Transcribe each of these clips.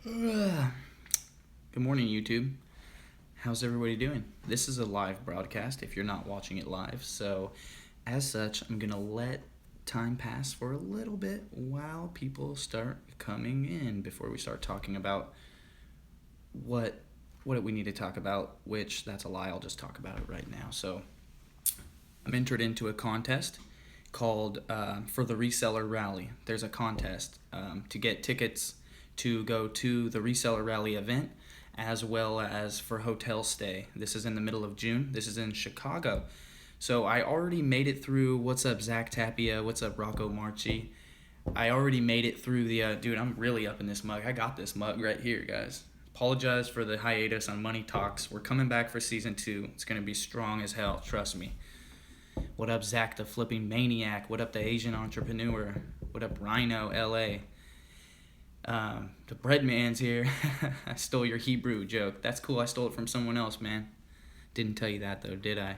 Good morning, YouTube. How's everybody doing? This is a live broadcast if you're not watching it live. So, as such, I'm going to let time pass for a little bit while people start coming in before we start talking about what we need to talk about, which that's a lie. I'll just talk about it right now. So, I'm entered into a contest called for the Reseller Rally. There's a contest to get tickets to go to the Reseller Rally event, as well as for hotel stay. This is in the middle of June. This is in Chicago. So I already made it through. What's up, Zach Tapia? What's up, Rocco Marchi? I already made it through the dude. I'm really up in this mug. I got this mug right here, guys. Apologize for the hiatus on Money Talks. We're coming back for season 2. It's gonna be strong as hell. Trust me. What up, Zach the Flipping Maniac? What up, the Asian Entrepreneur? What up, Rhino LA? The Breadman's here. I stole your Hebrew joke. That's cool. I stole it from someone else, man. Didn't tell you that, though, did I?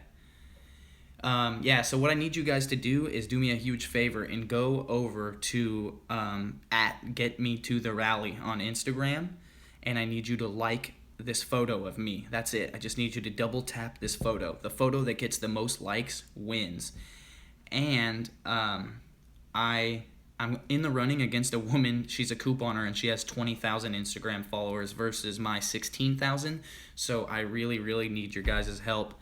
Yeah, so what I need you guys to do is do me a huge favor and go over to at Get Me to the Rally on Instagram, and I need you to like this photo of me. That's it. I just need you to double tap this photo. The photo that gets the most likes wins. And I'm in the running against a woman. She's a couponer and she has 20,000 Instagram followers versus my 16,000. So I really, really need your guys' help.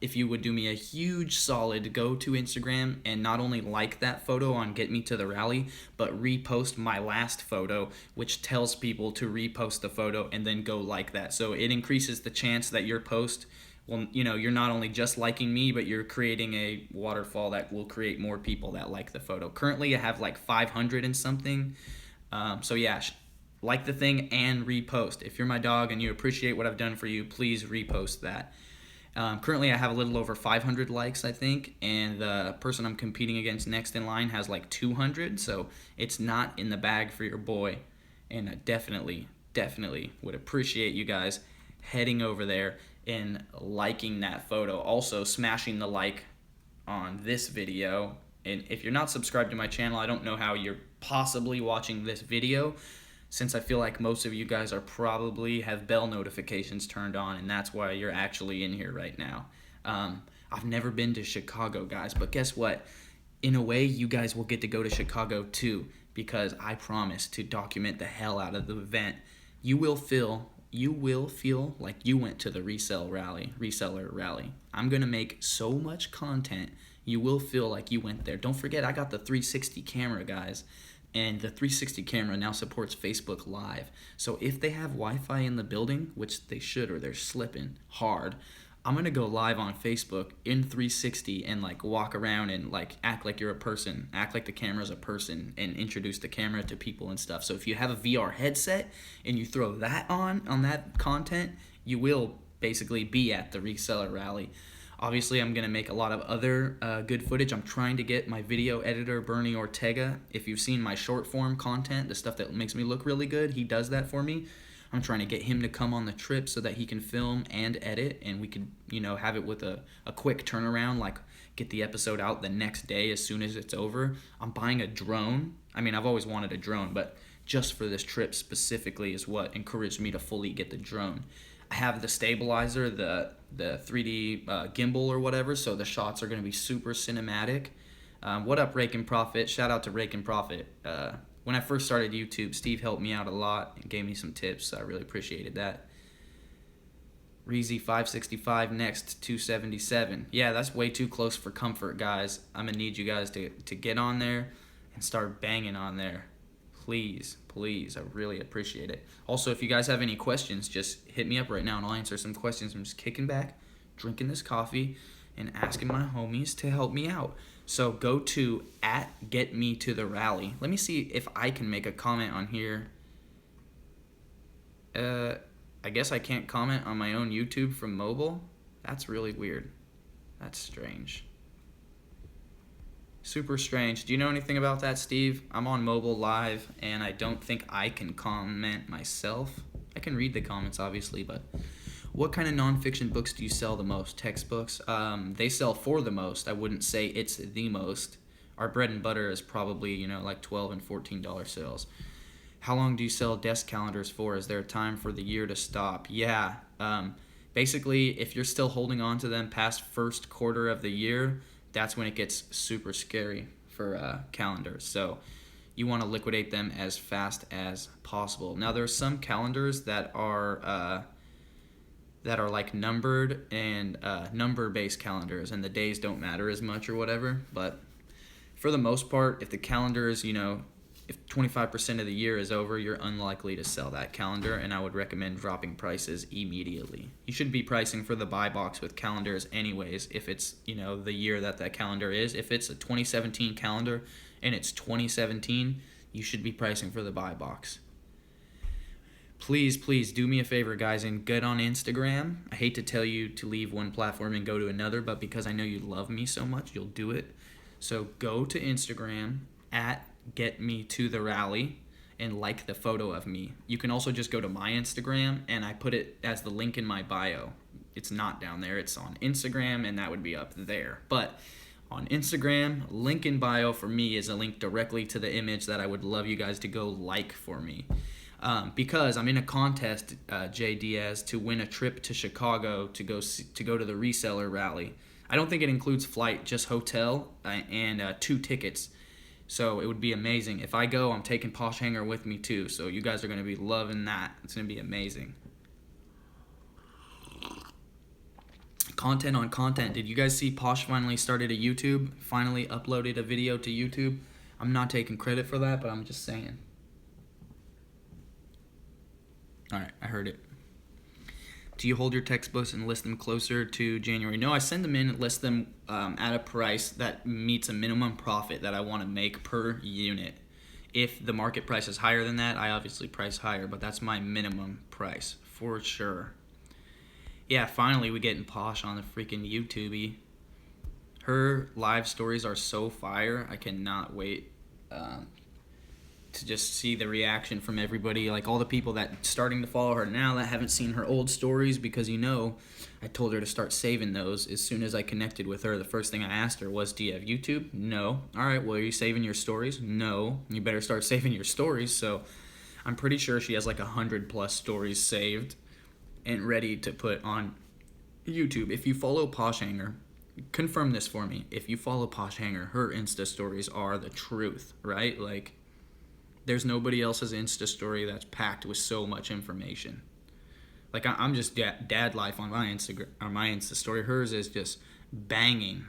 If you would do me a huge solid, go to Instagram and not only like that photo on Get Me to the Rally, but repost my last photo, which tells people to repost the photo and then go like that. So it increases the chance that your post, well, you're not only just liking me, but you're creating a waterfall that will create more people that like the photo. Currently, I have like 500 and something. So yeah, like the thing and repost. If you're my dog and you appreciate what I've done for you, please repost that. Currently, I have a little over 500 likes, I think, and the person I'm competing against next in line has like 200, so it's not in the bag for your boy. And I definitely would appreciate you guys heading over there and liking that photo. Also, smashing the like on this video. And if you're not subscribed to my channel, I don't know how you're possibly watching this video, since I feel like most of you guys are probably have bell notifications turned on, and that's why you're actually in here right now. I've never been to Chicago, guys, but guess what? In a way, you guys will get to go to Chicago too, because I promise to document the hell out of the event. You will feel like you went to the reseller rally. I'm gonna make so much content, you will feel like you went there. Don't forget, I got the 360 camera, guys. And the 360 camera now supports Facebook Live. So if they have Wi-Fi in the building, which they should or they're slipping hard, I'm going to go live on Facebook in 360 and like walk around and like act like you're a person, act like the camera's a person, and introduce the camera to people and stuff. So if you have a VR headset and you throw that on that content, you will basically be at the reseller rally. Obviously, I'm going to make a lot of other good footage. I'm trying to get my video editor, Bernie Ortega. If you've seen my short form content, the stuff that makes me look really good, he does that for me. I'm trying to get him to come on the trip so that he can film and edit, and we could, have it with a quick turnaround, like get the episode out the next day as soon as it's over. I'm buying a drone. I mean, I've always wanted a drone, but just for this trip specifically is what encouraged me to fully get the drone. I have the stabilizer, the 3D gimbal or whatever, so the shots are going to be super cinematic. What up, Rake and Profit? Shout out to Rake and Profit. When I first started YouTube, Steve helped me out a lot and gave me some tips, so I really appreciated that. Reezy 565 next 277. Yeah, that's way too close for comfort, guys. I'm going to need you guys to get on there and start banging on there. Please, I really appreciate it. Also, if you guys have any questions, just hit me up right now and I'll answer some questions. I'm just kicking back, drinking this coffee, and asking my homies to help me out. So go to at Get Me to the Rally. Let me see if I can make a comment on here. I guess I can't comment on my own YouTube from mobile. That's really weird. That's strange. Super strange. Do you know anything about that, Steve? I'm on mobile live, and I don't think I can comment myself. I can read the comments, obviously, but what kind of nonfiction books do you sell the most? Textbooks? They sell for the most. I wouldn't say it's the most. Our bread and butter is probably, like $12 and $14 sales. How long do you sell desk calendars for? Is there a time for the year to stop? Yeah. Basically, if you're still holding on to them past first quarter of the year, that's when it gets super scary for calendars. So you want to liquidate them as fast as possible. Now, there are some calendars that are like numbered and number-based calendars, and the days don't matter as much or whatever. But for the most part, if the calendar is, if 25% of the year is over, you're unlikely to sell that calendar, and I would recommend dropping prices immediately. You should be pricing for the buy box with calendars anyways if it's, the year that calendar is. If it's a 2017 calendar and it's 2017, you should be pricing for the buy box. Please do me a favor, guys, and get on Instagram. I hate to tell you to leave one platform and go to another, but because I know you love me so much, you'll do it. So go to Instagram at Get Me to the Rally and like the photo of me. You can also just go to my Instagram, and I put it as the link in my bio. It's not down there. It's on Instagram, and that would be up there. But on Instagram, link in bio for me is a link directly to the image that I would love you guys to go like for me. Because I'm in a contest, Jay Diaz, to win a trip to Chicago to go to the Reseller rally. I don't think it includes flight, just hotel and 2 tickets. So it would be amazing. If I go, I'm taking Posh Hanger with me too. So you guys are going to be loving that. It's going to be amazing. Content on content. Did you guys see Posh finally started a YouTube? Finally uploaded a video to YouTube? I'm not taking credit for that, but I'm just saying. Alright, I heard it. Do you hold your textbooks and list them closer to January? No, I send them in and list them at a price that meets a minimum profit that I want to make per unit. If the market price is higher than that, I obviously price higher, but that's my minimum price for sure. Yeah, finally we getting Posh on the freaking YouTube. Her live stories are so fire. I cannot wait to just see the reaction from everybody, like all the people that starting to follow her now that haven't seen her old stories, because I told her to start saving those. As soon as I connected with her, the first thing I asked her was, do you have YouTube? No. All right, well, are you saving your stories? No. You better start saving your stories. So I'm pretty sure she has like 100+ stories saved and ready to put on YouTube. If you follow Posh Hanger, confirm this for me. If you follow Posh Hanger, her Insta stories are the truth, right? Like, there's nobody else's Insta story that's packed with so much information. Like, I'm just dad life on my Instagram, or my Insta story. Hers is just banging.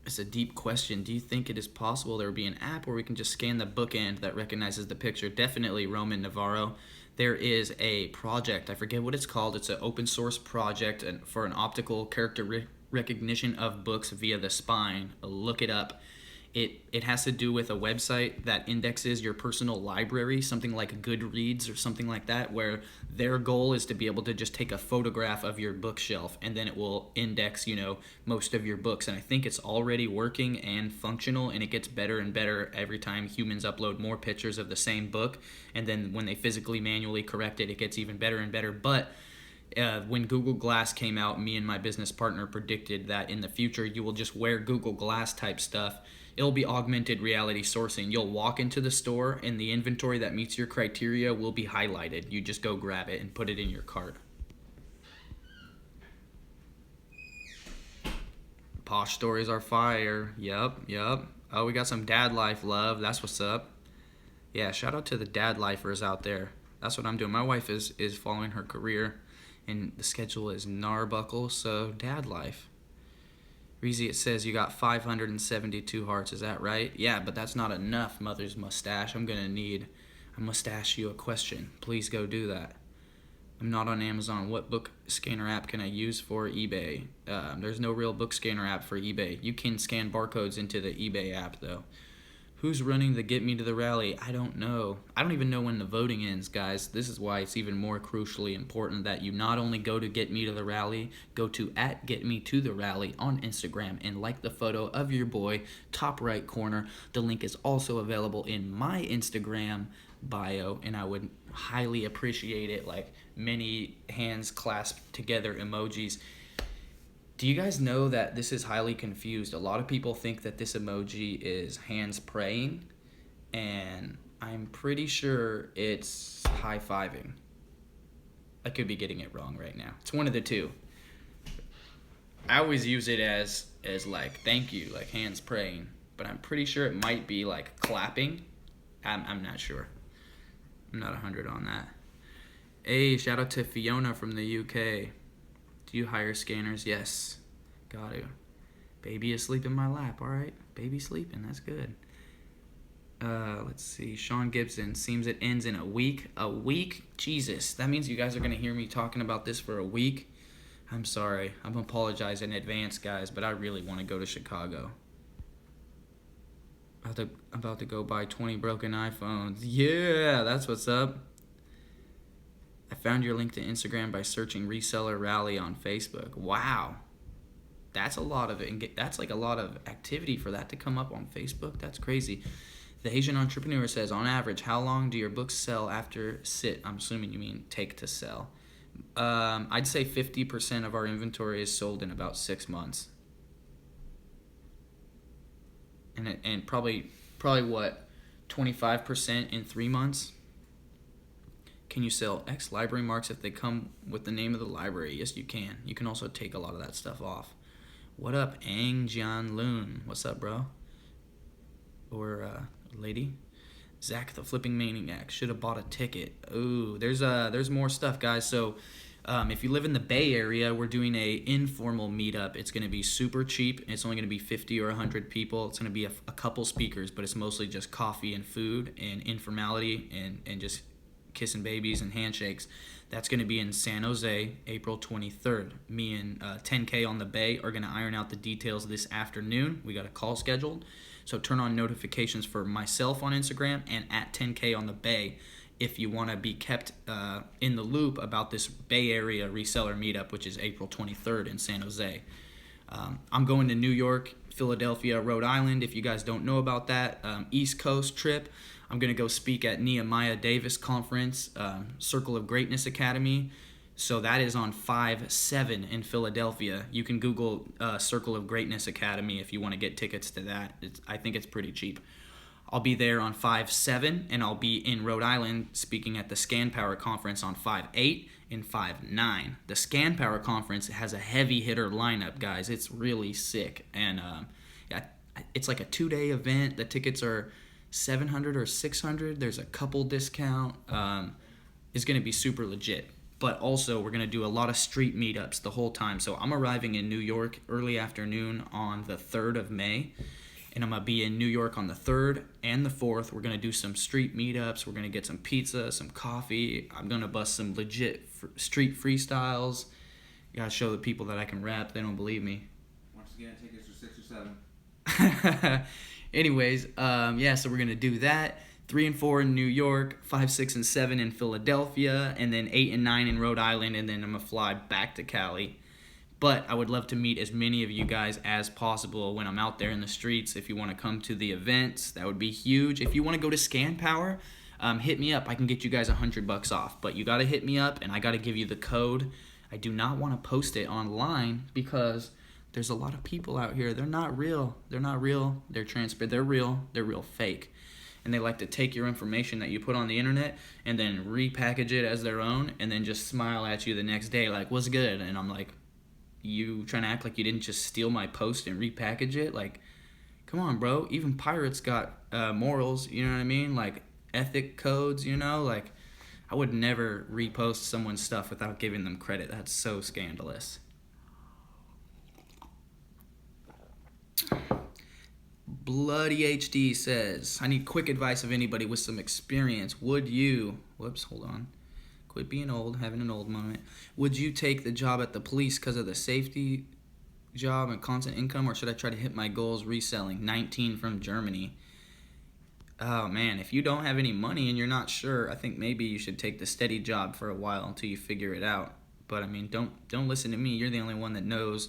It's a deep question. Do you think it is possible there will be an app where we can just scan the bookend that recognizes the picture? Definitely, Roman Navarro. There is a project, I forget what it's called. It's an open source project for an optical character recognition of books via the spine. Look it up. It has to do with a website that indexes your personal library, something like Goodreads or something like that, where their goal is to be able to just take a photograph of your bookshelf and then it will index, most of your books. And I think it's already working and functional, and it gets better and better every time humans upload more pictures of the same book. And then when they physically manually correct it, it gets even better and better. But when Google Glass came out, me and my business partner predicted that in the future you will just wear Google Glass type stuff. It'll be augmented reality sourcing. You'll walk into the store and the inventory that meets your criteria will be highlighted. You just go grab it and put it in your cart. Posh stories are fire. Yup. Oh, we got some dad life love. That's what's up. Yeah, shout out to the dad lifers out there. That's what I'm doing. My wife is following her career, and the schedule is gnarbuckle, so dad life. Reezy, it says you got 572 hearts. Is that right? Yeah, but that's not enough, Mother's Mustache. I'm going to need a mustache you a question. Please go do that. I'm not on Amazon. What book scanner app can I use for eBay? There's no real book scanner app for eBay. You can scan barcodes into the eBay app, though. Who's running the Get Me to the Rally? I don't know. I don't even know when the voting ends, guys. This is why it's even more crucially important that you not only go to Get Me to the Rally, go to @GetMeToTheRally on Instagram and like the photo of your boy, top right corner. The link is also available in my Instagram bio, and I would highly appreciate it. Like many hands clasped together emojis. Do you guys know that this is highly confused? A lot of people think that this emoji is hands praying, and I'm pretty sure it's high-fiving. I could be getting it wrong right now. It's one of the two. I always use it as like thank you, like hands praying, but I'm pretty sure it might be like clapping. I'm not sure. I'm not 100 on that. Hey, shout out to Fiona from the UK. Do you hire scanners? Yes. Got to. Baby asleep in my lap. All right. Baby sleeping. That's good. Let's see. Sean Gibson. Seems it ends in a week. A week? Jesus. That means you guys are going to hear me talking about this for a week. I'm sorry. I'm apologizing in advance, guys, but I really want to go to Chicago. About to go buy 20 broken iPhones. Yeah, that's what's up. I found your link to Instagram by searching Reseller Rally on Facebook. Wow. That's a lot of it. That's like a lot of activity for that to come up on Facebook. That's crazy. The Asian entrepreneur says, on average, how long do your books sell after sit? I'm assuming you mean take to sell. I'd say 50% of our inventory is sold in about 6 months. And probably what, 25% in 3 months? Can you sell X library marks if they come with the name of the library? Yes, you can. You can also take a lot of that stuff off. What up, Ang Jian Loon? What's up, bro? Or lady? Zach the Flipping Maniac should have bought a ticket. Ooh, there's more stuff, guys. So if you live in the Bay Area, we're doing a informal meetup. It's going to be super cheap. It's only going to be 50 or 100 people. It's going to be a couple speakers, but it's mostly just coffee and food and informality and just kissing babies and handshakes. That's going to be in San Jose, April 23rd. Me and 10K on the Bay are going to iron out the details this afternoon. We got a call scheduled. So turn on notifications for myself on Instagram and at 10K on the Bay if you want to be kept in the loop about this Bay Area reseller meetup, which is April 23rd in San Jose. I'm going to New York, Philadelphia, Rhode Island. If you guys don't know about that, East Coast trip. I'm going to go speak at Nehemiah Davis Conference, Circle of Greatness Academy. So that is on 5/7 in Philadelphia. You can Google Circle of Greatness Academy if you want to get tickets to that. I think it's pretty cheap. I'll be there on 5/7, and I'll be in Rhode Island speaking at the Scan Power Conference on 5/8 and 5/9. The Scan Power Conference has a heavy hitter lineup, guys. It's really sick. And yeah, it's like a 2-day event. The tickets are $700 or $600. There's a couple discount. It's going to be super legit. But also, we're going to do a lot of street meetups the whole time. So I'm arriving in New York early afternoon on the 3rd of May. And I'm going to be in New York on the 3rd and the 4th. We're going to do some street meetups. We're going to get some pizza, some coffee. I'm going to bust some legit street freestyles. You got to show the people that I can rap. They don't believe me. Once again, tickets are 6 or 7. Anyways, yeah, so we're going to do that. 3 and 4 in New York, 5, 6, and 7 in Philadelphia, and then 8 and 9 in Rhode Island, and then I'm going to fly back to Cali. But I would love to meet as many of you guys as possible when I'm out there in the streets. If you want to come to the events, that would be huge. If you want to go to Scan Power, hit me up. I can get you guys $100 off. But you got to hit me up, and I got to give you the code. I do not want to post it online because there's a lot of people out here. They're not real. They're not real. They're transparent. They're real. They're real fake. And they like to take your information that you put on the internet and then repackage it as their own and then just smile at you the next day like, what's good? And I'm like, you trying to act like you didn't just steal my post and repackage it? Like, come on, bro. Even pirates got morals, you know what I mean? Like, ethic codes, you know? Like, I would never repost someone's stuff without giving them credit. That's so scandalous. Bloody HD says, I need quick advice of anybody with some experience. Would you, whoops, hold on. Quit being old, having an old moment. Would you take the job at the police because of the safety job and constant income, or should I try to hit my goals reselling? 19 from Germany. Oh man, if you don't have any money and you're not sure, I think maybe you should take the steady job for a while until you figure it out. But I mean, don't listen to me. You're the only one that knows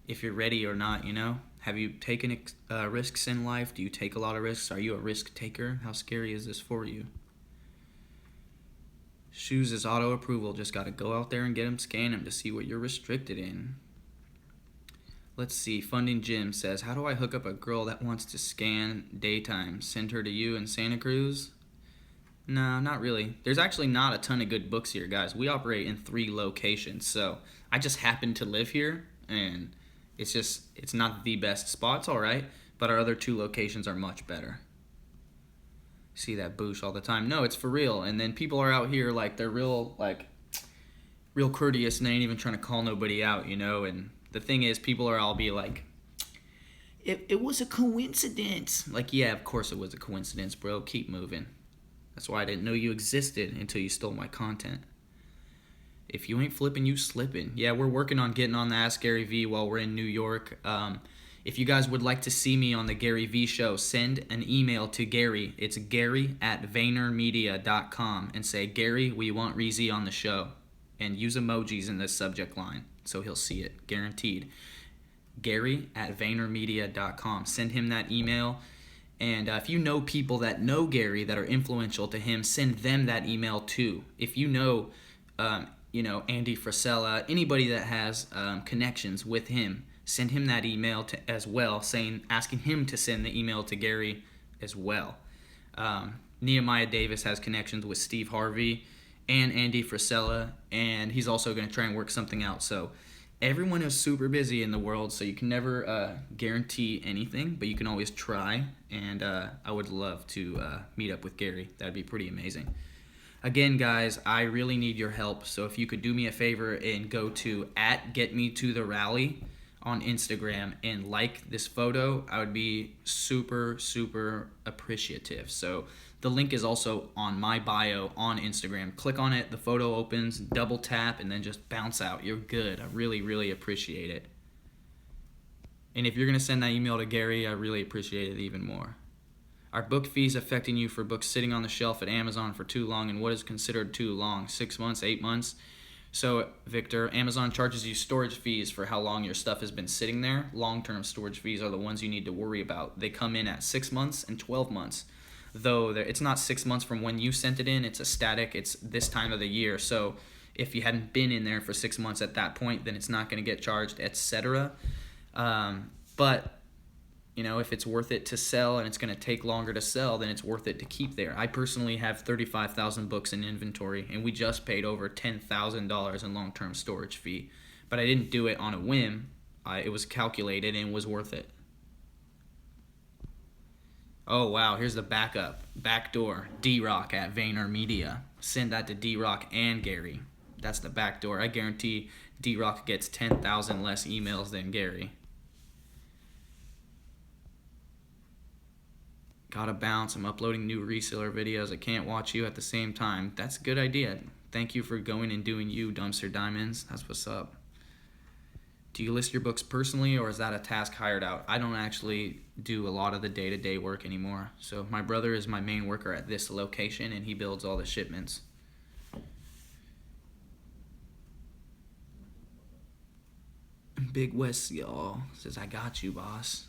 if you're ready or not, you know? Have you taken risks in life? Do you take a lot of risks? Are you a risk taker? How scary is this for you? Shoes is auto approval. Just got to go out there and get them, scan them to see what you're restricted in. Let's see. Funding Jim says, how do I hook up a girl that wants to scan daytime? Send her to you in Santa Cruz? No, not really. There's actually not a ton of good books here, guys. We operate in 3 locations, so I just happen to live here, and it's not the best spot. It's all right, but our other 2 locations are much better. See that boosh all the time. No, it's for real. And then people are out here like they're real courteous, and they ain't even trying to call nobody out, you know. And the thing is, people are all be like, it was a coincidence. Like, yeah, of course it was a coincidence, bro. Keep moving. That's why I didn't know you existed until you stole my content. If you ain't flipping, you slipping. Yeah, we're working on getting on the Ask Gary V while we're in New York. If you guys would like to see me on the Gary V show, send an email to Gary. It's gary@vaynermedia.com and say, Gary, we want Reezy on the show. And use emojis in the subject line so he'll see it, guaranteed. Gary@vaynermedia.com. Send him that email. And if you know people that know Gary that are influential to him, send them that email too. If you know, Andy Frisella, anybody that has connections with him, send him that email as well, asking him to send the email to Gary as well. Nehemiah Davis has connections with Steve Harvey and Andy Frisella, and he's also going to try and work something out. So everyone is super busy in the world, so you can never guarantee anything, but you can always try. And I would love to meet up with Gary. That'd be pretty amazing. Again, guys, I really need your help. So if you could do me a favor and go to @GetMeToTheRally on Instagram and like this photo, I would be super, super appreciative. So the link is also on my bio on Instagram. Click on it, the photo opens, double tap, and then just bounce out. You're good. I really, really appreciate it. And if you're going to send that email to Gary, I really appreciate it even more. Are book fees affecting you for books sitting on the shelf at Amazon for too long, and what is considered too long? 6 months, 8 months? So, Victor, Amazon charges you storage fees for how long your stuff has been sitting there. Long-term storage fees are the ones you need to worry about. They come in at 6 months and 12 months. Though it's not 6 months from when you sent it in, it's a static, it's this time of the year. So if you hadn't been in there for 6 months at that point, then it's not going to get charged, etc. But if it's worth it to sell and it's going to take longer to sell, then it's worth it to keep there. I personally have 35,000 books in inventory, and we just paid over $10,000 in long-term storage fee. But I didn't do it on a whim. It was calculated and was worth it. Oh, wow, here's the backdoor. D-Rock at VaynerMedia. Send that to D-Rock and Gary. That's the backdoor. I guarantee D-Rock gets 10,000 less emails than Gary. Gotta bounce. I'm uploading new reseller videos. I can't watch you at the same time. That's a good idea. Thank you for going and doing you, Dumpster Diamonds. That's what's up. Do you list your books personally, or is that a task hired out? I don't actually do a lot of the day-to-day work anymore. So my brother is my main worker at this location, and he builds all the shipments. Big West, y'all, says, I got you, boss.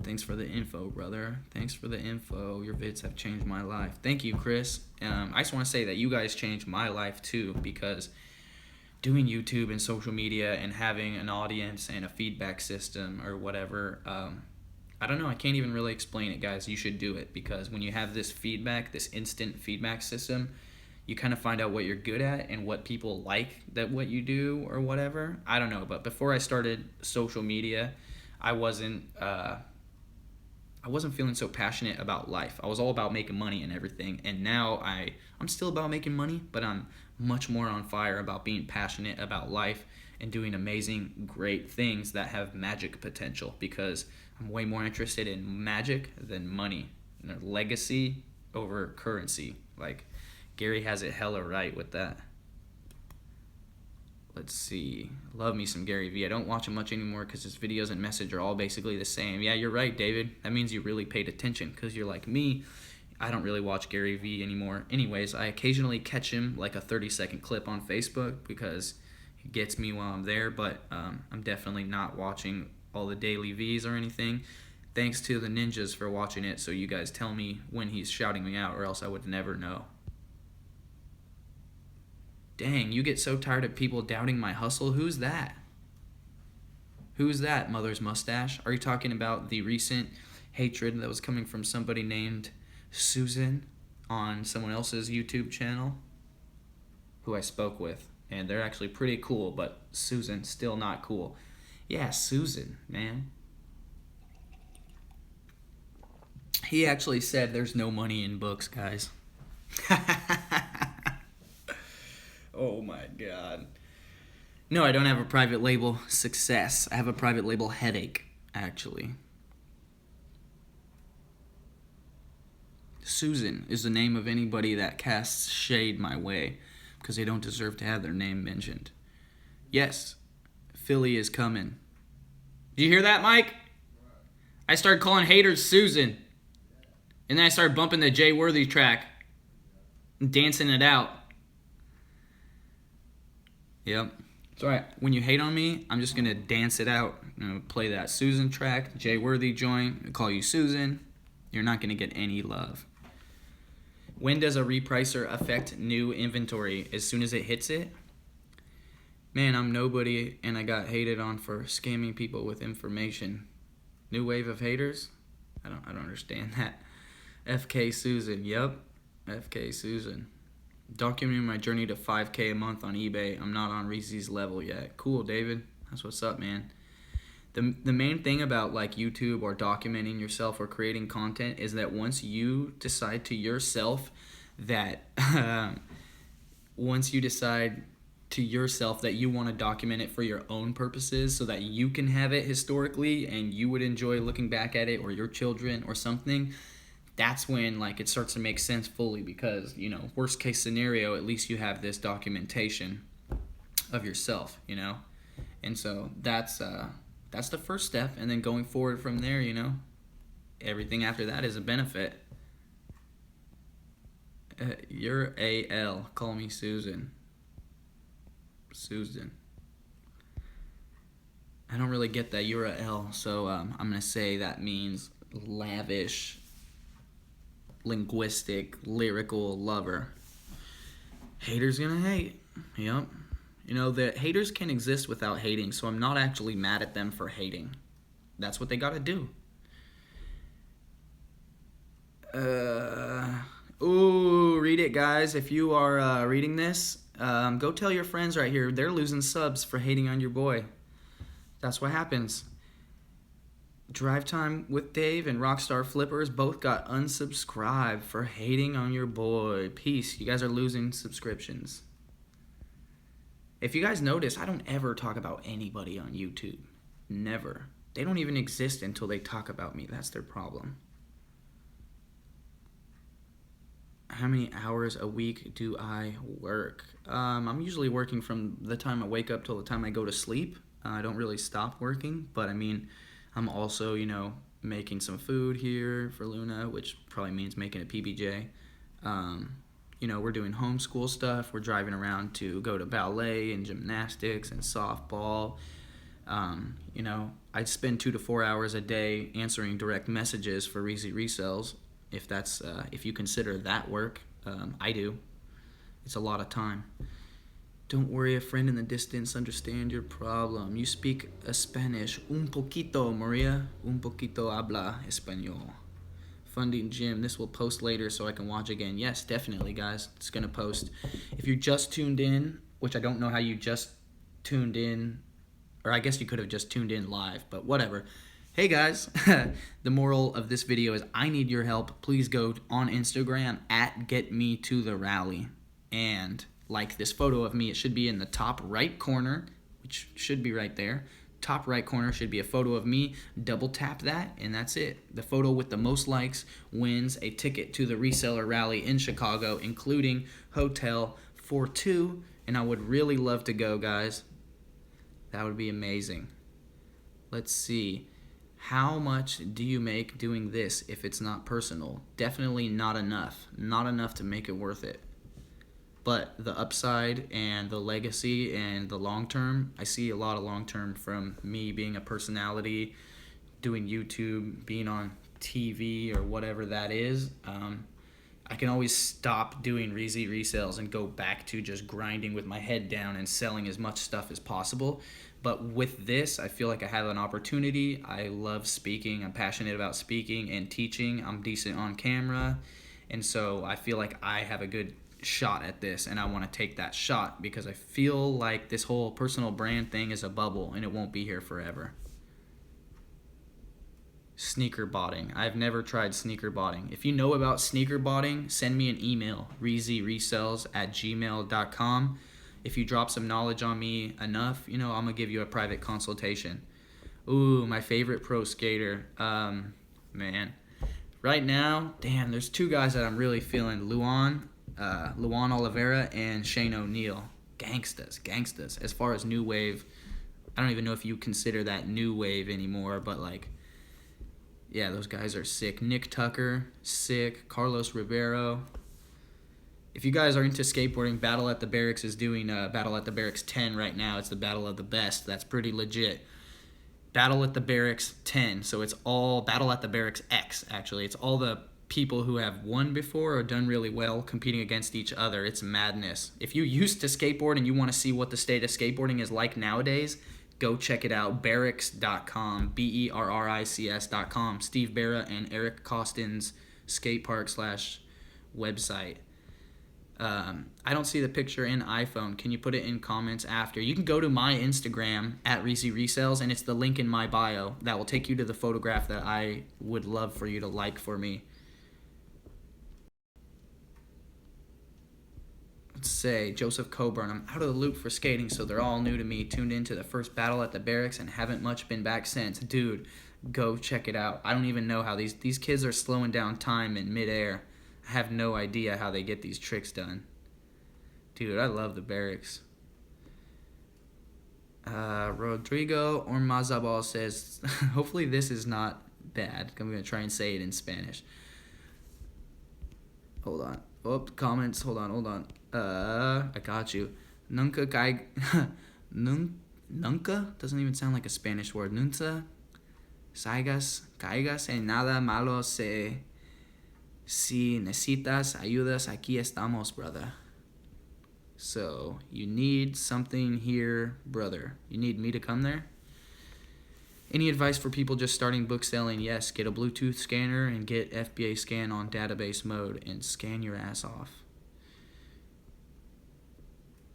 Thanks for the info, brother. Thanks for the info. Your vids have changed my life. Thank you, Chris. I just want to say that you guys changed my life, too, because doing YouTube and social media and having an audience and a feedback system or whatever, I don't know. I can't even really explain it, guys. You should do it, because when you have this feedback, this instant feedback system, you kind of find out what you're good at and what people like that what you do or whatever. I don't know, but before I started social media, I wasn't feeling so passionate about life. I was all about making money and everything, and now I'm still about making money, but I'm much more on fire about being passionate about life and doing amazing, great things that have magic potential, because I'm way more interested in magic than money. Legacy over currency. Like, Gary has it hella right with that. Let's see. Love me some Gary V. I don't watch him much anymore because his videos and message are all basically the same. Yeah, you're right, David. That means you really paid attention, because you're like me. I don't really watch Gary V anymore. Anyways, I occasionally catch him like a 30-second clip on Facebook because it gets me while I'm there, but I'm definitely not watching all the daily Vs or anything. Thanks to the ninjas for watching it, so you guys tell me when he's shouting me out, or else I would never know. Dang, you get so tired of people doubting my hustle? Who's that? Who's that, Mother's Mustache? Are you talking about the recent hatred that was coming from somebody named Susan on someone else's YouTube channel? Who I spoke with. And they're actually pretty cool, but Susan, still not cool. Yeah, Susan, man. He actually said there's no money in books, guys. Oh my god. No, I don't have a private label success. I have a private label headache, actually. Susan is the name of anybody that casts shade my way because they don't deserve to have their name mentioned. Yes, Philly is coming. Did you hear that, Mike? I started calling haters Susan. And then I started bumping the Jay Worthy track and dancing it out. Yep. It's alright. When you hate on me, I'm just going to dance it out. Play that Susan track, Jay Worthy joint, I call you Susan. You're not going to get any love. When does a repricer affect new inventory? As soon as it hits it? Man, I'm nobody and I got hated on for scamming people with information. New wave of haters? I don't understand that. FK Susan, yep. FK Susan. Documenting my journey to 5K a month on eBay. I'm not on Reezy's level yet. Cool, David. That's what's up, man. The main thing about like YouTube or documenting yourself or creating content is that once you decide to yourself that you want to document it for your own purposes so that you can have it historically and you would enjoy looking back at it, or your children or something, that's when like it starts to make sense fully, because worst case scenario, at least you have this documentation of yourself, and so that's the first step, and then going forward from there, everything after that is a benefit. You're AL, call me Susan. I don't really get that. You're a L, so I'm gonna say that means lavish, linguistic, lyrical lover. Haters gonna hate. Yep. The haters can exist without hating, so I'm not actually mad at them for hating. That's what they gotta do. Read it, guys. If you are reading this, go tell your friends right here. They're losing subs for hating on your boy. That's what happens. Drive Time with Dave and Rockstar Flippers both got unsubscribed for hating on your boy. Peace. You guys are losing subscriptions. If you guys notice, I don't ever talk about anybody on YouTube. Never. They don't even exist until they talk about me. That's their problem. How many hours a week do I work? I'm usually working from the time I wake up till the time I go to sleep. I don't really stop working, but I'm also, making some food here for Luna, which probably means making a PBJ. We're doing homeschool stuff. We're driving around to go to ballet and gymnastics and softball. I spend 2 to 4 hours a day answering direct messages for Reezy Resells. If you consider that work, I do. It's a lot of time. Don't worry, a friend in the distance understand your problem. You speak Spanish. Un poquito, Maria. Un poquito habla español. Funding gym. This will post later so I can watch again. Yes, definitely, guys. It's going to post. If you just tuned in, which I don't know how you just tuned in, or I guess you could have just tuned in live, but whatever. Hey guys, the moral of this video is I need your help. Please go on Instagram at GetMeToTheRally and like this photo of me. It should be in the top right corner, which should be right there. Top right corner should be a photo of me. Double tap that, and that's it. The photo with the most likes wins a ticket to the Reseller rally in Chicago, including hotel for 2. And I would really love to go, guys. That would be amazing. Let's see. How much do you make doing this if it's not personal? Definitely not enough. Not enough to make it worth it. But the upside and the legacy and the long term, I see a lot of long term from me being a personality, doing YouTube, being on TV or whatever that is. I can always stop doing Reezy resells and go back to just grinding with my head down and selling as much stuff as possible. But with this, I feel like I have an opportunity. I love speaking. I'm passionate about speaking and teaching. I'm decent on camera. And so I feel like I have a good shot at this, and I want to take that shot because I feel like this whole personal brand thing is a bubble and it won't be here forever. Sneaker botting. I've never tried sneaker botting. If you know about sneaker botting, send me an email, reezyresells@gmail.com. If you drop some knowledge on me enough, I'm going to give you a private consultation. Ooh, my favorite pro skater. Man. Right now, damn, there's two guys that I'm really feeling. Luan Oliveira and Shane O'Neill. Gangstas. As far as new wave, I don't even know if you consider that new wave anymore, but like, yeah, those guys are sick. Nick Tucker, sick. Carlos Rivero. If you guys are into skateboarding, Battle at the Barracks is doing Battle at the Barracks 10 right now. It's the Battle of the Best. That's pretty legit. Battle at the Barracks 10. So it's all Battle at the Barracks X, actually. It's all the people who have won before or done really well competing against each other. It's madness. If you used to skateboard and you want to see what the state of skateboarding is like nowadays, go check it out. Barracks.com, BERRICS.com. Steve Barra and Eric Costin's skate park / website. I don't see the picture in iPhone. Can you put it in comments after? You can go to my Instagram at Reezy Resells, and it's the link in my bio that will take you to the photograph that I would love for you to like for me. Let's say Joseph Coburn. I'm out of the loop for skating, so they're all new to me. Tuned into the first Battle at the Barracks and haven't much been back since. Dude, go check it out. I don't even know how these kids are slowing down time in midair. I have no idea how they get these tricks done. Dude, I love the Barracks. Rodrigo Ormazabal says, hopefully this is not bad. I'm going to try and say it in Spanish. Hold on. Oh, comments. Hold on. I got you. Nunca Nunca? Doesn't even sound like a Spanish word. Nunca caigas en nada malo si necesitas ayudas, aquí estamos, brother. So, you need something here, brother. You need me to come there? Any advice for people just starting book selling? Yes, get a Bluetooth scanner and get FBA scan on database mode and scan your ass off.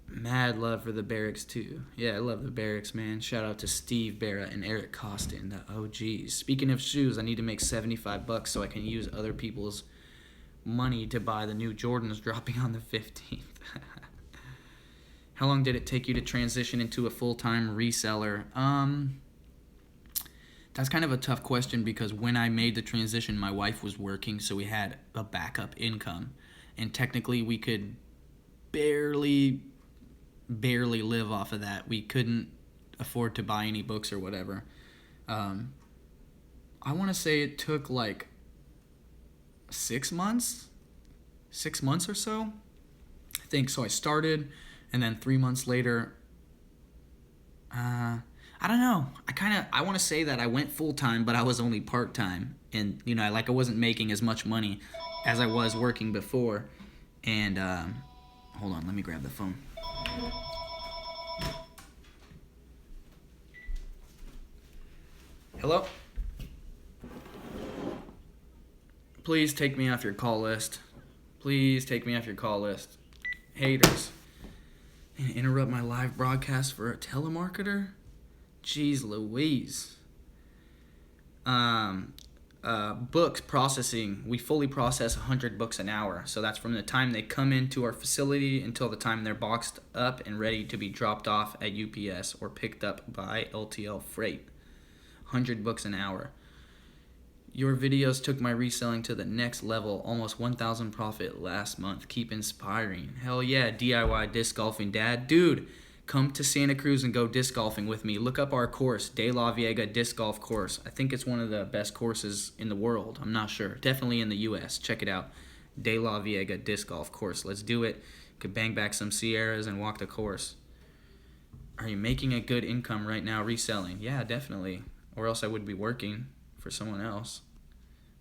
Mad love for the Barracks too. Yeah, I love the Barracks, man. Shout out to Steve Barra and Eric Costin, the OGs. Speaking of shoes, I need to make $75 so I can use other people's money to buy the new Jordans dropping on the 15th. How long did it take you to transition into a full-time reseller? That's kind of a tough question because when I made the transition, my wife was working, so we had a backup income. And technically, we could barely live off of that. We couldn't afford to buy any books or whatever. I want to say it took like 6 months or so. I think so. I started, and then 3 months later, I don't know. I want to say that I went full time, but I was only part time, and I wasn't making as much money as I was working before. And hold on, let me grab the phone. Hello? Please take me off your call list. Haters. And interrupt my live broadcast for a telemarketer? Jeez Louise. Books processing. We fully process 100 books an hour. So that's from the time they come into our facility until the time they're boxed up and ready to be dropped off at UPS or picked up by LTL Freight. 100 books an hour. Your videos took my reselling to the next level. Almost 1,000 profit last month. Keep inspiring. Hell yeah, DIY disc golfing, Dad. Dude, come to Santa Cruz and go disc golfing with me. Look up our course, De La Viega Disc Golf Course. I think it's one of the best courses in the world. I'm not sure. Definitely in the U.S. Check it out. De La Viega Disc Golf Course. Let's do it. Could bang back some Sierras and walk the course. Are you making a good income right now reselling? Yeah, definitely. Or else I would be working for someone else.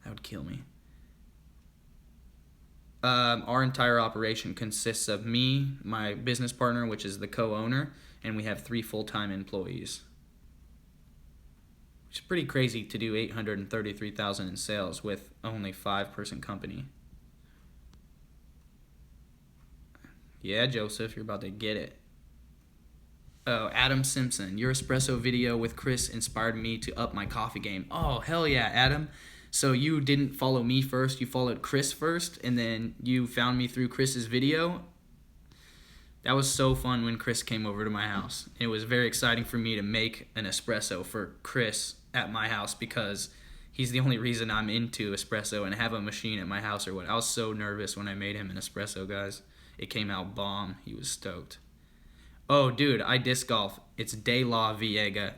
That would kill me. Our entire operation consists of me, my business partner, which is the co-owner, and we have 3 full-time employees. Which is pretty crazy to do $833,000 in sales with only 5-person company. Yeah, Joseph, you're about to get it. Oh, Adam Simpson, your espresso video with Chris inspired me to up my coffee game. Oh, hell yeah, Adam. So you didn't follow me first, you followed Chris first, and then you found me through Chris's video. That was so fun when Chris came over to my house. It was very exciting for me to make an espresso for Chris at my house because he's the only reason I'm into espresso and have a machine at my house or what. I was so nervous when I made him an espresso, guys. It came out bomb. He was stoked. Oh, dude, I disc golf. It's De La Viega.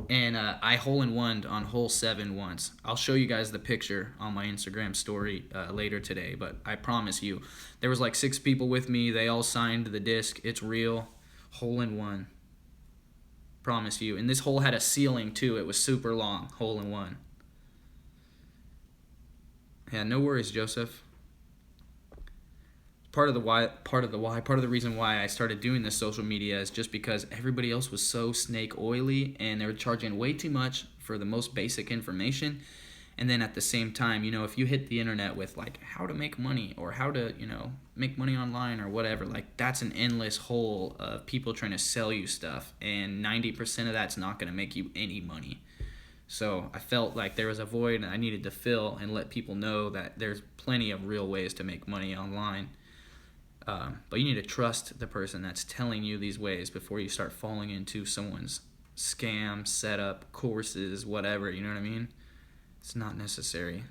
And I hole-in-one on hole 7 once. I'll show you guys the picture on my Instagram story later today, but I promise you, there was like 6 people with me. They all signed the disc. It's real. Hole-in-one. Promise you. And this hole had a ceiling, too. It was super long. Hole-in-one. Yeah, no worries, Joseph. Part of the reason why I started doing this social media is just because everybody else was so snake oily and they were charging way too much for the most basic information. And then at the same time, if you hit the internet with like how to make money or how to, make money online or whatever, like that's an endless hole of people trying to sell you stuff. And 90% of that's not going to make you any money. So I felt like there was a void I needed to fill and let people know that there's plenty of real ways to make money online. But you need to trust the person that's telling you these ways before you start falling into someone's scam, setup, courses, whatever, you know what I mean? It's not necessary.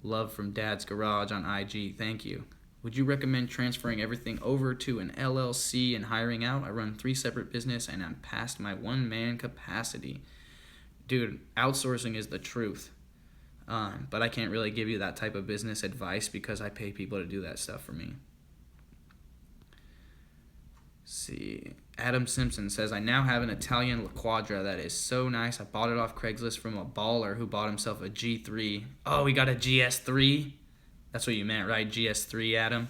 Love from Dad's Garage on IG, thank you. Would you recommend transferring everything over to an LLC and hiring out? I run 3 separate business and I'm past my one-man capacity. Dude, outsourcing is the truth. But I can't really give you that type of business advice because I pay people to do that stuff for me. See, Adam Simpson says, I now have an Italian La Quadra that is so nice. I bought it off Craigslist from a baller who bought himself a G3. Oh, he got a GS3? That's what you meant, right? GS3, Adam?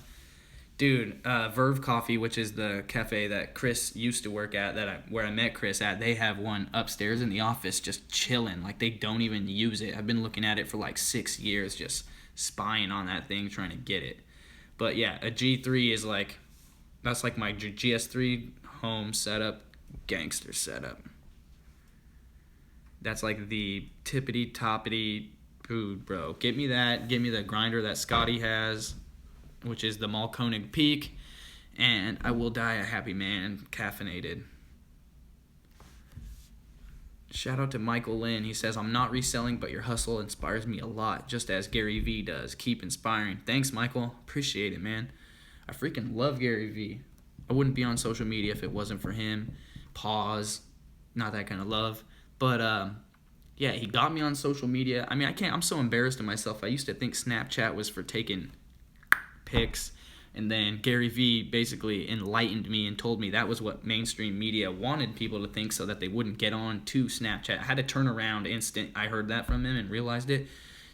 Dude, Verve Coffee, which is the cafe that Chris used to work at, where I met Chris at, they have one upstairs in the office just chilling. Like, they don't even use it. I've been looking at it for like 6 years, just spying on that thing, trying to get it. But yeah, a G3 is like... That's like my GS3 home setup, gangster setup. That's like the tippity-toppity food, bro. Get me that. Get me the grinder that Scotty has, which is the Malkonig Peak, and I will die a happy man, caffeinated. Shout out to Michael Lynn. He says, I'm not reselling, but your hustle inspires me a lot, just as Gary Vee does. Keep inspiring. Thanks, Michael. Appreciate it, man. I freaking love Gary Vee. I wouldn't be on social media if it wasn't for him. Pause. Not that kind of love. But, yeah, he got me on social media. I mean, I'm so embarrassed of myself. I used to think Snapchat was for taking pics. And then Gary Vee basically enlightened me and told me that was what mainstream media wanted people to think so that they wouldn't get on to Snapchat. I had to turn around instant. I heard that from him and realized it.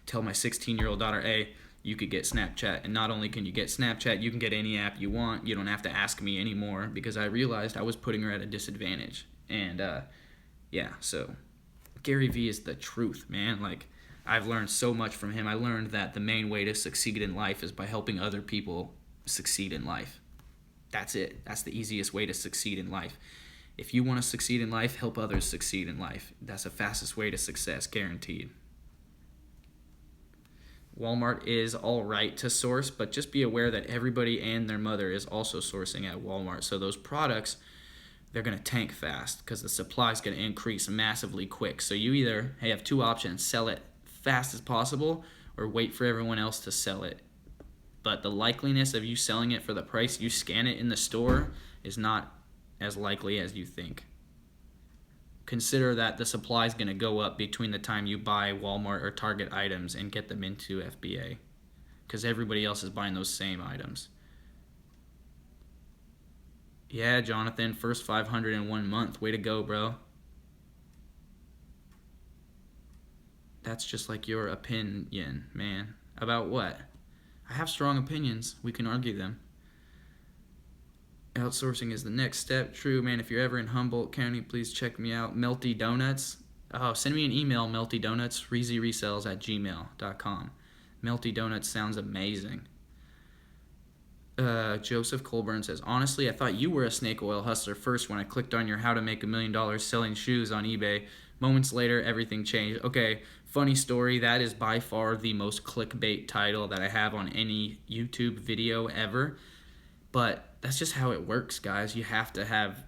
Tell my 16-year-old daughter, hey, you could get Snapchat. And not only can you get Snapchat, you can get any app you want. You don't have to ask me anymore because I realized I was putting her at a disadvantage. And, yeah, so Gary Vee is the truth, man. Like, I've learned so much from him. I learned that the main way to succeed in life is by helping other people succeed in life. That's it. That's the easiest way to succeed in life. If you want to succeed in life, help others succeed in life. That's the fastest way to success, guaranteed. Walmart is all right to source, but just be aware that everybody and their mother is also sourcing at Walmart. So those products, they're going to tank fast because the supply is going to increase massively quick. So you either have 2 options, sell it fast as possible or wait for everyone else to sell it. But the likeliness of you selling it for the price you scan it in the store is not as likely as you think. Consider that the supply is going to go up between the time you buy Walmart or Target items and get them into FBA because everybody else is buying those same items. Yeah, Jonathan, first 500 in 1 month. Way to go, bro. That's just like your opinion, man. About what? I have strong opinions. We can argue them. Outsourcing is the next step. True, man. If you're ever in Humboldt County, please check me out. Melty Donuts. Oh, send me an email, Melty Donuts, reezyresells@gmail.com. Melty Donuts sounds amazing. Joseph Colburn says, honestly, I thought you were a snake oil hustler first when I clicked on your how to make $1 million selling shoes on eBay. Moments later, everything changed. Okay, funny story. That is by far the most clickbait title that I have on any YouTube video ever. But that's just how it works, guys. You have to have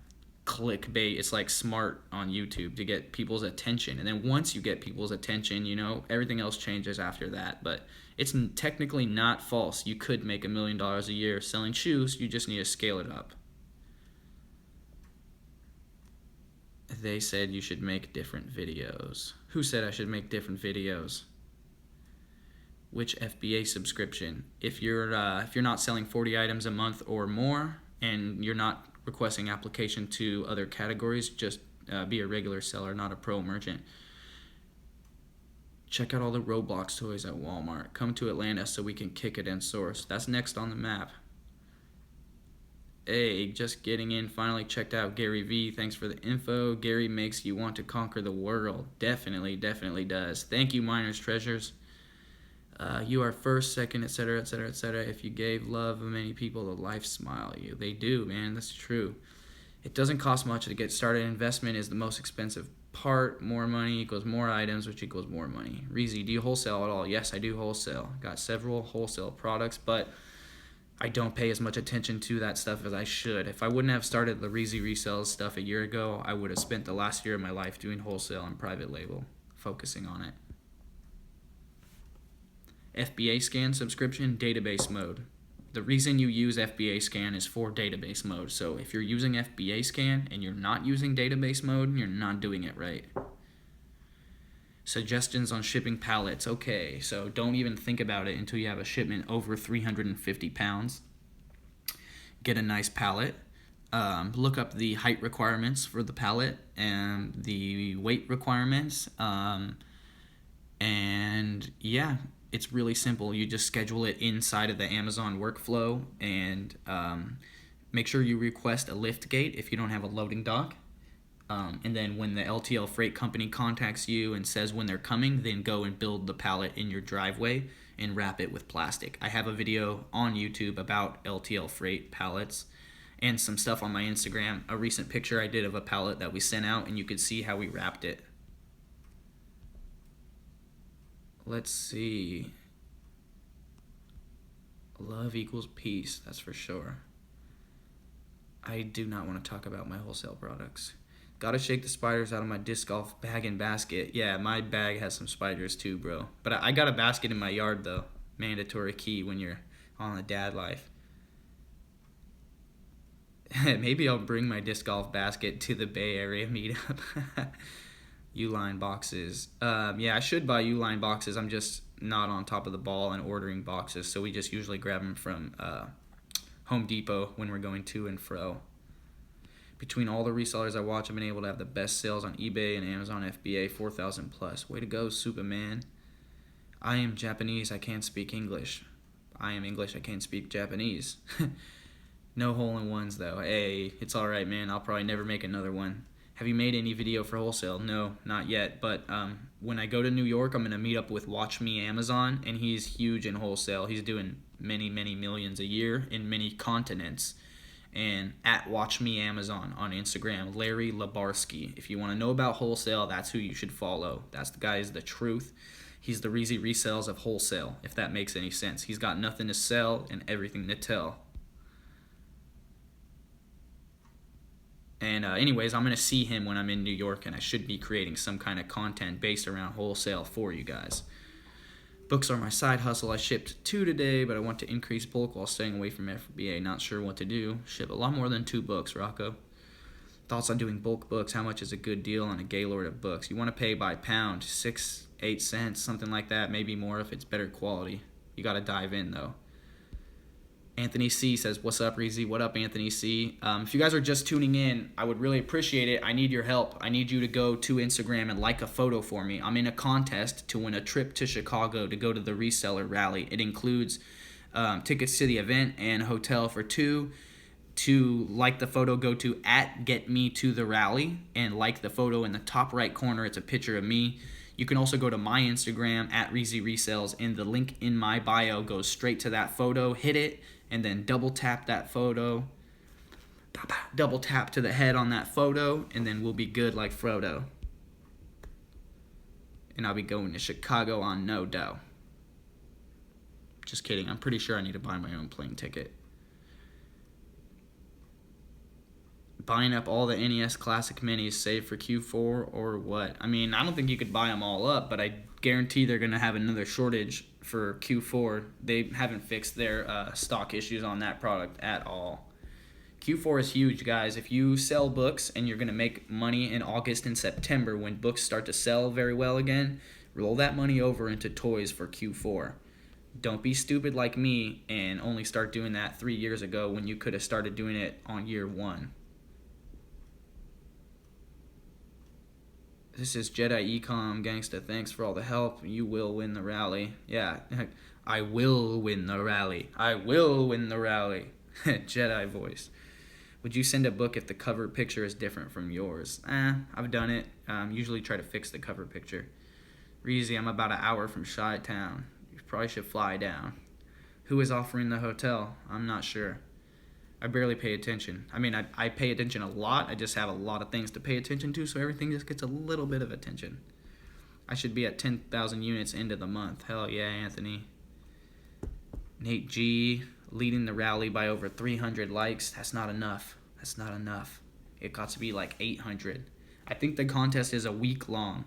clickbait. It's like smart on YouTube to get people's attention. And then once you get people's attention, everything else changes after that. But it's technically not false. You could make $1 million a year selling shoes. You just need to scale it up. They said you should make different videos. Who said I should make different videos? Which FBA subscription? If you're not selling 40 items a month or more, and you're not requesting application to other categories, just be a regular seller, not a pro merchant. Check out all the Roblox toys at Walmart. Come to Atlanta so we can kick it and source. That's next on the map. Hey, just getting in. Finally checked out Gary V. Thanks for the info. Gary makes you want to conquer the world. Definitely does. Thank you, Miners Treasures. You are first, second, etc., etc., etc. If you gave love, many people will life smile at you. They do, man. That's true. It doesn't cost much to get started. Investment is the most expensive part. More money equals more items, which equals more money. Reezy, do you wholesale at all? Yes, I do wholesale. Got several wholesale products, but I don't pay as much attention to that stuff as I should. If I wouldn't have started the Reezy Resells stuff a year ago, I would have spent the last year of my life doing wholesale and private label, focusing on it. FBA scan subscription, database mode. The reason you use FBA scan is for database mode. So if you're using FBA scan and you're not using database mode, you're not doing it right. Suggestions on shipping pallets. Okay, so don't even think about it until you have a shipment over 350 pounds. Get a nice pallet. Look up the height requirements for the pallet and the weight requirements. And yeah, it's really simple. You just schedule it inside of the Amazon workflow and make sure you request a lift gate if you don't have a loading dock. And then when the LTL freight company contacts you and says when they're coming, then go and build the pallet in your driveway and wrap it with plastic. I have a video on YouTube about LTL freight pallets and some stuff on my Instagram, a recent picture I did of a pallet that we sent out, and you could see how we wrapped it. Let's see. Love equals peace, that's for sure. I do not want to talk about my wholesale products. Gotta shake the spiders out of my disc golf bag and basket. Yeah, my bag has some spiders too, bro. But I got a basket in my yard, though. Mandatory key when you're on the dad life. Maybe I'll bring my disc golf basket to the Bay Area meetup. Uline boxes. Yeah, I should buy Uline boxes. I'm just not on top of the ball and ordering boxes, so we just usually grab them from Home Depot when we're going to and fro. Between all the resellers I watch, I've been able to have the best sales on eBay and Amazon FBA, 4,000 plus. Way to go, Superman. I am Japanese, I can't speak English. I am English, I can't speak Japanese. No hole-in-ones, though. Hey, it's alright, man. I'll probably never make another one. Have you made any video for wholesale? No, not yet. But when I go to New York, I'm going to meet up with Watch Me Amazon, and he's huge in wholesale. He's doing many, many millions a year in many continents. And at Watch Me Amazon on Instagram, Larry Labarsky. If you want to know about wholesale, that's who you should follow. That's the guy is the truth. He's the Reezy Resells of wholesale, if that makes any sense. He's got nothing to sell and everything to tell. And anyways, I'm going to see him when I'm in New York, and I should be creating some kind of content based around wholesale for you guys. Books are my side hustle. I shipped 2 today, but I want to increase bulk while staying away from FBA. Not sure what to do. Ship a lot more than 2 books, Rocco. Thoughts on doing bulk books? How much is a good deal on a Gaylord of books? You want to pay by pound, 6, 8 cents, something like that. Maybe more if it's better quality. You got to dive in, though. Anthony C says, what's up, Reezy? What up, Anthony C? If you guys are just tuning in, I would really appreciate it. I need your help. I need you to go to Instagram and like a photo for me. I'm in a contest to win a trip to Chicago to go to the Reseller rally. It includes tickets to the event and hotel for 2. To like the photo, go to @GetMeToTheRally and like the photo in the top right corner. It's a picture of me. You can also go to my Instagram @Reezy Resells, and the link in my bio goes straight to that photo. Hit it and then double tap that photo. Double tap to the head on that photo, and then we'll be good like Frodo. And I'll be going to Chicago on no dough. Just kidding. I'm pretty sure I need to buy my own plane ticket. Buying up all the NES Classic Minis saved for Q4 or what? I mean, I don't think you could buy them all up, but I guarantee they're going to have another shortage for Q4. They haven't fixed their stock issues on that product at all. Q4 is huge, guys. If you sell books and you're going to make money in August and September when books start to sell very well again, roll that money over into toys for Q4. Don't be stupid like me and only start doing that 3 years ago when you could have started doing it on year 1. This is Jedi Ecom Gangsta. Thanks for all the help. You will win the rally. Yeah, I will win the rally. I will win the rally. Jedi voice. Would you send a book if the cover picture is different from yours? I've done it. Usually try to fix the cover picture. Reezy, I'm about an hour from Chi-Town. You probably should fly down. Who is offering the hotel? I'm not sure. I barely pay attention. I mean, I pay attention a lot. I just have a lot of things to pay attention to, so everything just gets a little bit of attention. I should be at 10,000 units end of the month. Hell yeah, Anthony. Nate G leading the rally by over 300 likes. That's not enough. That's not enough. It got to be like 800. I think the contest is a week long.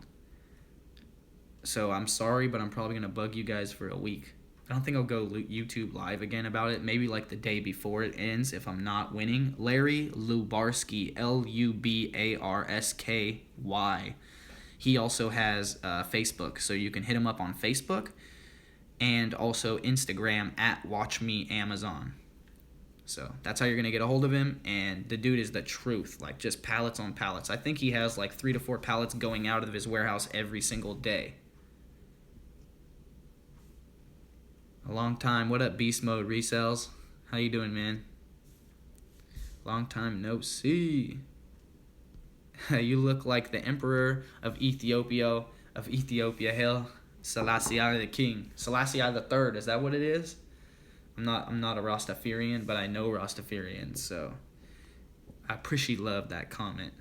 So I'm sorry, but I'm probably going to bug you guys for a week. I don't think I'll go YouTube live again about it. Maybe like the day before it ends if I'm not winning. Larry Lubarsky, Lubarsky. He also has Facebook, so you can hit him up on Facebook and also Instagram @WatchMeAmazon. So that's how you're going to get a hold of him, and the dude is the truth, like just pallets on pallets. I think he has like 3 to 4 pallets going out of his warehouse every single day. A long time. What up, Beast Mode Resells? How you doing, man? Long time no see. You look like the Emperor of Ethiopia. Hail Selassie the King. Selassie the Third. Is that what it is? I'm not a Rastafarian, but I know Rastafarians, so I appreciate love that comment.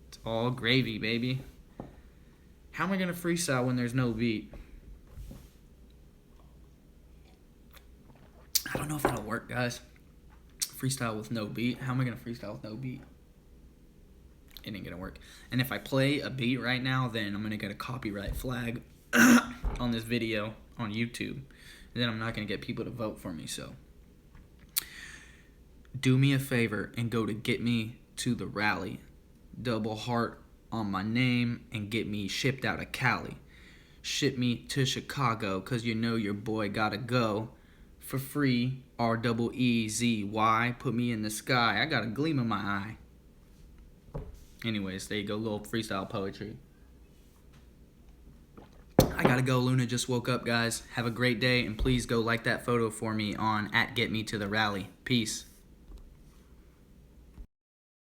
It's all gravy, baby. How am I going to freestyle when there's no beat? I don't know if that'll work, guys. Freestyle with no beat. How am I going to freestyle with no beat? It ain't going to work. And if I play a beat right now, then I'm going to get a copyright flag on this video on YouTube. And then I'm not going to get people to vote for me, so. Do me a favor and go to Get Me to the Rally. Double heart on my name and get me shipped out of Cali. Ship me to Chicago, cause you know your boy gotta go. For free, REEZY. Put me in the sky, I got a gleam in my eye. Anyways, there you go, little freestyle poetry. I gotta go, Luna just woke up, guys. Have a great day, and please go like that photo for me on @GetMeToTheRally. Peace.